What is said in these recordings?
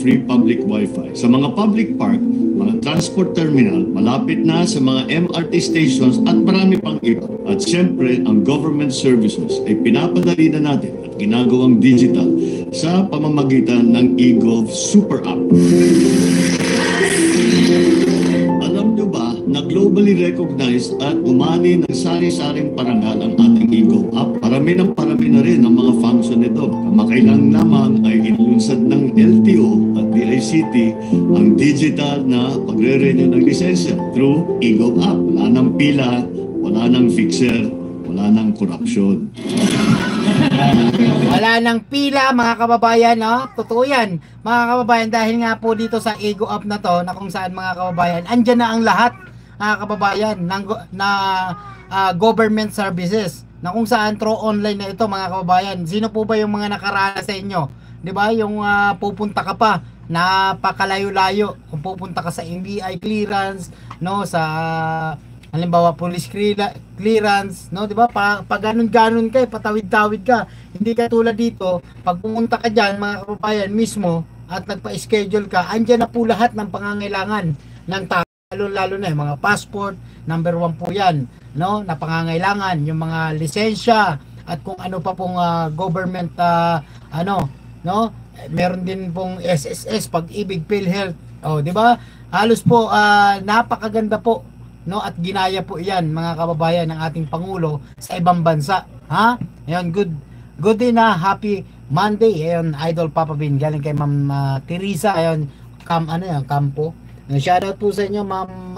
free public wifi. Sa mga public park, mga transport terminal, malapit na sa mga MRT stations at marami pang iba. At siyempre, ang government services ay pinapadali na natin at ginagawang digital sa pamamagitan ng eGov Super App. Alam nyo ba na globally recognized at umani ng sari-saring parangal ang ating eGov app? Parami na rin ang mga function nito. Kamakailang lamang ay inlunsad ng LTO at DICT ang digital na pagre-renew ng lisensya through eGov app. Wala nang pila, wala nang fixer, wala nang korupsyon. Wala nang pila mga kababayan, no? Totoo yan mga kababayan, dahil nga po dito sa eGov app na to, na kung saan mga kababayan, andyan na ang lahat mga kababayan ng government services, na kung saan through online na ito mga kababayan. Sino po ba yung mga nakaranas sa inyo? 'Di ba? Yung pupunta ka pa napakalayo-layo, kung pupunta ka sa NBI clearance, no, sa halimbawa police clearance, no, 'di ba? Pa ganun-ganun kay patawid-tawid ka. Hindi ka tulad dito, pag pumunta ka diyan mga kababayan mismo at nagpa-schedule ka, andyan na po lahat ng pangangailangan ng tao, lalo na yung mga passport, number 1 po 'yan, no, na pangangailangan, yung mga lisensya at kung ano pa pong government no, meron din pong SSS, Pag-ibig, PhilHealth. Oh, 'di ba? Halos po napakaganda po, no, at ginaya po 'yan mga kababayan ng ating pangulo sa ibang bansa. Ha? Ayun, good din na happy Monday. Ayun, Idol Papa Bin galing kay Ma'am Teresa. Ayun, Campo. Shoutout po sa inyo, Ma'am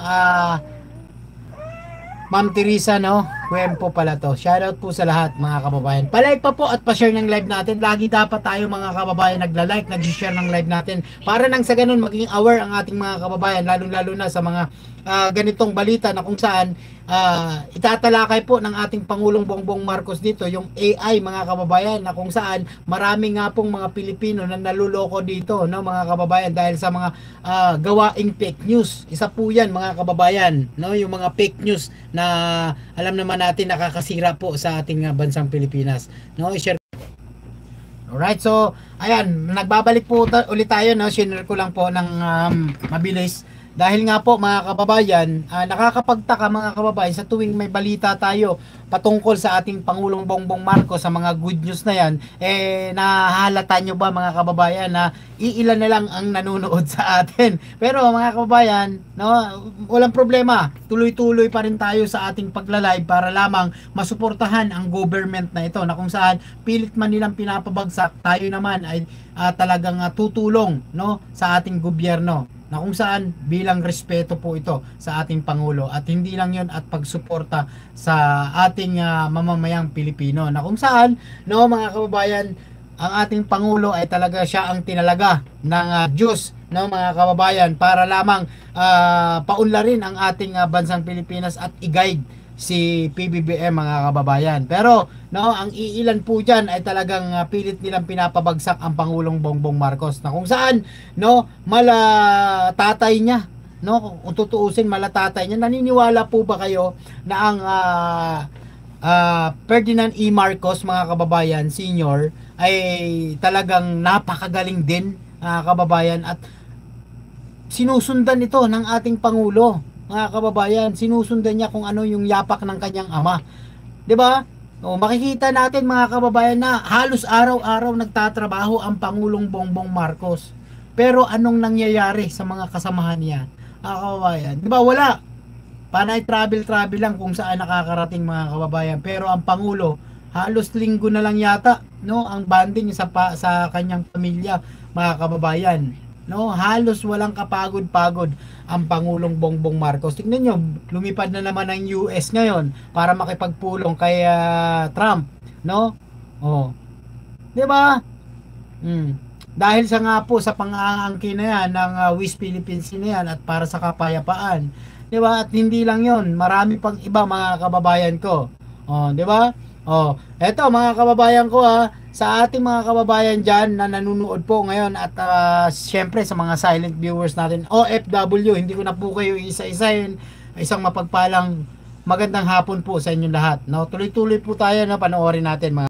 Teresa, no? Kwempo pala to. Shoutout po sa lahat mga kababayan. Pa-like pa po at pa-share ng live natin. Lagi dapat tayo mga kababayan nagla-like, nag-share ng live natin para nang sa ganun maging aware ang ating mga kababayan, lalo na sa mga ganitong balita na kung saan itatalakay po ng ating Pangulong Bongbong Marcos dito yung AI mga kababayan, na kung saan marami nga pong mga Pilipino na naluloko dito, no mga kababayan, dahil sa mga gawaing fake news. Isa po yan mga kababayan, no, yung mga fake news na alam naman natin nakakasira po sa ating bansang Pilipinas, no. I-share. Alright, so ayan, nagbabalik po ulit tayo, no. Share ko lang po ng mabilis. Dahil nga po mga kababayan, nakakapagtaka mga kababayan sa tuwing may balita tayo patungkol sa ating Pangulong Bongbong Marcos, sa mga good news na yan, nahalata nyo ba mga kababayan na iilan na lang ang nanonood sa atin? Pero mga kababayan, no, walang problema, tuloy-tuloy pa rin tayo sa ating pagla-live para lamang masuportahan ang government na ito, na kung saan pilit man nilang pinapabagsak, tayo naman ay talagang tutulong, no, sa ating gobyerno, na kung saan bilang respeto po ito sa ating Pangulo, at hindi lang yon at pagsuporta sa ating mamamayang Pilipino, na kung saan, no mga kababayan, ang ating Pangulo ay talaga siya ang tinalaga ng Diyos, no mga kababayan, para lamang paunlarin ang ating bansang Pilipinas at i-guide si PBBM mga kababayan. Pero no, ang iilan po diyan ay talagang pilit nilang pinapabagsak ang Pangulong Bongbong Marcos, na kung saan, no, mala tatay niya, no, kung tutuusin mala tatay niya. Naniniwala po ba kayo na ang Ferdinand E. Marcos mga kababayan senior ay talagang napakagaling din kababayan, at sinusundan ito ng ating Pangulo mga kababayan. Sinusundan niya kung ano yung yapak ng kanyang ama, 'di ba? O, makikita natin mga kababayan na halos araw-araw nagtatrabaho ang Pangulong Bongbong Marcos. Pero anong nangyayari sa mga kasamahan niya? Mga kababayan, 'di ba, wala. Panay travel lang kung saan nakakarating mga kababayan. Pero ang Pangulo, halos linggo na lang yata, no, ang banding sa kanyang pamilya mga kababayan. No, halos walang kapagod-pagod ang Pangulong Bongbong Marcos. Tingnan nyo, lumipad na naman ang US ngayon para makipagpulong kay Trump, no? Oh. 'Di ba? Dahil sa nga po sa pang-aangkin na yan ng West Philippines na yan at para sa kapayapaan. 'Di ba? At hindi lang 'yon, marami pang iba mga kababayan ko. Oh, 'di ba? Oh, eto mga kababayan ko sa ating mga kababayan dyan na nanonood po ngayon, at syempre sa mga silent viewers natin, OFW, hindi ko na po kayo isa-isahin. Isang mapagpalang magandang hapon po sa inyong lahat, no? Tuloy-tuloy po tayo, no? Panoorin natin mga